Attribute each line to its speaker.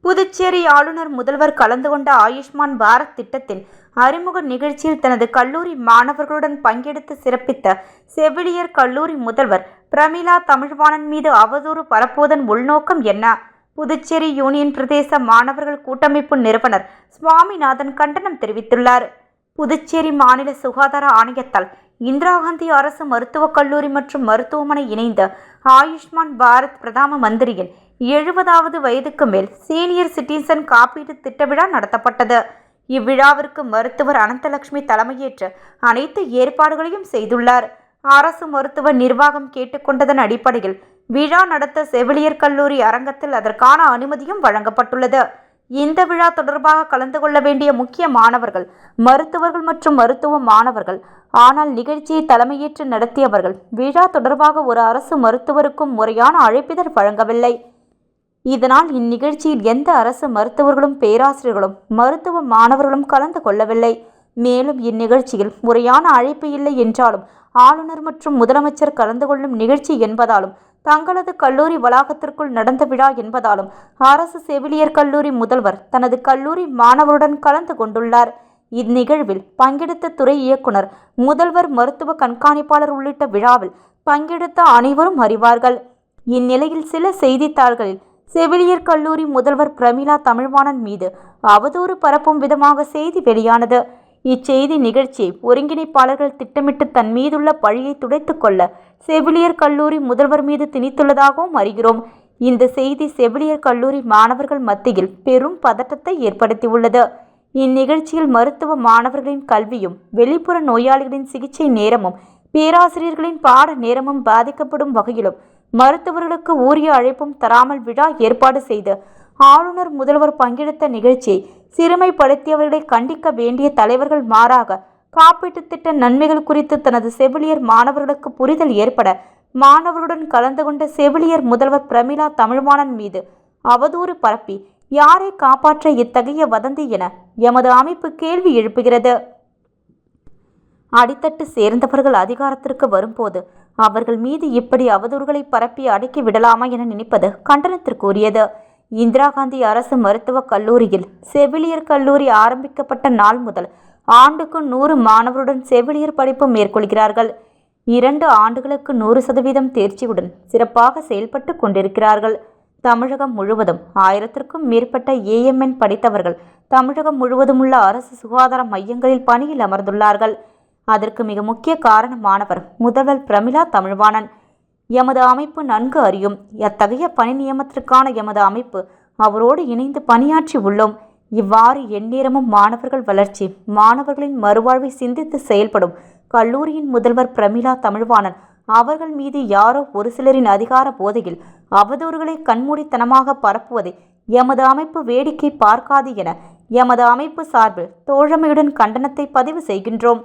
Speaker 1: புதுச்சேரி ஆளுநர் முதல்வர் கலந்து கொண்ட ஆயுஷ்மான் பாரத் திட்டத்தின் அறிமுக நிகழ்ச்சியில் தனது கல்லூரி மாணவர்களுடன் பங்கெடுத்து சிறப்பித்த செவிலியர் கல்லூரி முதல்வர் பிரமிளா தமிழ்வாணன் மீது அவதூறு பரப்புவதன் உள்நோக்கம் என்ன? புதுச்சேரி யூனியன் பிரதேச மாணவர்கள் கூட்டமைப்பு நிறுவனர் சுவாமிநாதன் கண்டனம் தெரிவித்துள்ளார். புதுச்சேரி மாநில சுகாதார ஆணையத்தால் இந்திரா காந்தி அரசு மருத்துவக் கல்லூரி மற்றும் மருத்துவமனை இணைந்த ஆயுஷ்மான் பாரத் பிரதம மந்திரியின் 70வது வயதுக்கு மேல் சீனியர் சிட்டிசன் காப்பீட்டு திட்ட விழா நடத்தப்பட்டது. இவ்விழாவிற்கு மருத்துவர் அனந்தலட்சுமி தலைமையேற்று அனைத்து ஏற்பாடுகளையும் செய்துள்ளார். அரசு மருத்துவ நிர்வாகம் கேட்டுக்கொண்டதன் அடிப்படையில் விழா நடத்த செவிலியர் கல்லூரி அரங்கத்தில் அதற்கான அனுமதியும் வழங்கப்பட்டுள்ளது. இந்த விழா தொடர்பாக கலந்து கொள்ள வேண்டிய முக்கிய மாணவர்கள் மருத்துவர்கள் மற்றும் மருத்துவ மாணவர்கள். ஆனால் நிகழ்ச்சியை தலைமையேற்று நடத்தியவர்கள் விழா தொடர்பாக ஒரு அரசு மருத்துவருக்கும் முறையான அழைப்பிதழ் வழங்கவில்லை. இதனால் இந்நிகழ்ச்சியில் எந்த அரசு மருத்துவர்களும் பேராசிரியர்களும் மருத்துவ மாணவர்களும் கலந்து கொள்ளவில்லை. மேலும் இந்நிகழ்ச்சியில் முறையான அழைப்பு இல்லை என்றாலும் ஆளுநர் மற்றும் முதலமைச்சர் கலந்து கொள்ளும் நிகழ்ச்சி என்பதாலும் தங்களது கல்லூரி வளாகத்திற்குள் நடந்த விழா என்பதாலும் அரசு செவிலியர் கல்லூரி முதல்வர் தனது கல்லூரி மாணவருடன் கலந்து கொண்டுள்ளார். இந்நிகழ்வில் பங்கெடுத்த துறை இயக்குனர், முதல்வர், மருத்துவ கண்காணிப்பாளர் உள்ளிட்ட விழாவில் பங்கெடுத்த அனைவரும் அறிவார்கள். இந்நிலையில் சில செய்தித்தாள்களில் செவிலியர் கல்லூரி முதல்வர் பிரமிளா தமிழ்வாணன் மீது அவதூறு பரப்பும் விதமாக செய்தி வெளியானது. இச்செய்தி நிகழ்ச்சியை ஒருங்கிணைப்பாளர்கள் திட்டமிட்டு தன் மீதுள்ள பழியை துடைத்துக் கொள்ள செவிலியர் கல்லூரி முதல்வர் மீது திணித்துள்ளதாகவும் அறிகிறோம். இந்த செய்தி செவிலியர் கல்லூரி மாணவர்கள் மத்தியில் பெரும் பதட்டத்தை ஏற்படுத்தியுள்ளது. இந்நிகழ்ச்சியில் மருத்துவ மாணவர்களின் கல்வியும், வெளிப்புற நோயாளிகளின் சிகிச்சை நேரமும், பேராசிரியர்களின் பாட நேரமும் பாதிக்கப்படும் வகையிலும் மருத்துவர்களுக்கு உரிய அழைப்பும் தராமல் விழா ஏற்பாடு செய்து ஆளுநர், முதல்வர் பங்கெடுத்த நிகழ்ச்சியை சிறுமைப்படுத்தியவர்களை கண்டிக்க வேண்டிய தலைவர்கள் மாறாக காப்பீட்டு திட்ட நன்மைகள் குறித்து தனது செவிலியர் மாணவர்களுக்கு புரிதல் ஏற்பட மாணவர்களுடன் கலந்து கொண்ட செவிலியர் முதல்வர் பிரமிளா தமிழ்வாணன் மீது அவதூறு பரப்பி யாரை காப்பாற்ற இத்தகைய வதந்தி என எமது அமைப்பு கேள்வி எழுப்புகிறது. அடித்தட்டு சேர்ந்தவர்கள் அதிகாரத்திற்கு வரும்போது அவர்கள் மீது இப்படி அவதூறுகளை பரப்பி அடக்கி விடலாமா என நினைப்பது கண்டனத்திற்குரியது. இந்திரா காந்தி அரசு மருத்துவக் கல்லூரியில் செவிலியர் கல்லூரி ஆரம்பிக்கப்பட்ட நாள் முதல் ஆண்டுக்கு 100 மாணவருடன் செவிலியர் படிப்பு மேற்கொள்கிறார்கள். 2 ஆண்டுகளுக்கு 100% தேர்ச்சியுடன் சிறப்பாக செயல்பட்டு கொண்டிருக்கிறார்கள். தமிழகம் முழுவதும் 1000க்கும் மேற்பட்ட AMN படித்தவர்கள் தமிழகம் முழுவதும் உள்ள அரசு சுகாதார மையங்களில் பணியில் அமர்ந்துள்ளார்கள். அதற்கு மிக முக்கிய காரணமானவர் முதல்வர் பிரமிளா தமிழ்வாணன். எமது அமைப்பு நன்கு அறியும். அத்தகைய பணி நியமனத்திற்கான எமது அமைப்பு அவரோடு இணைந்து பணியாற்றி உள்ளோம். இவ்வாறு எந்நேரமும் மாணவர்கள் வளர்ச்சி, மாணவர்களின் மறுவாழ்வை சிந்தித்து செயல்படும் கல்லூரியின் முதல்வர் பிரமிளா தமிழ்வாணன் அவர்கள் மீது யாரோ ஒரு சிலரின் அதிகார போதையில் அவதூறுகளை கண்மூடித்தனமாக பரப்புவதை எமது அமைப்பு வேடிக்கை பார்க்காது என எமது அமைப்பு சார்பில் தோழமையுடன் கண்டனத்தை பதிவு செய்கின்றோம்.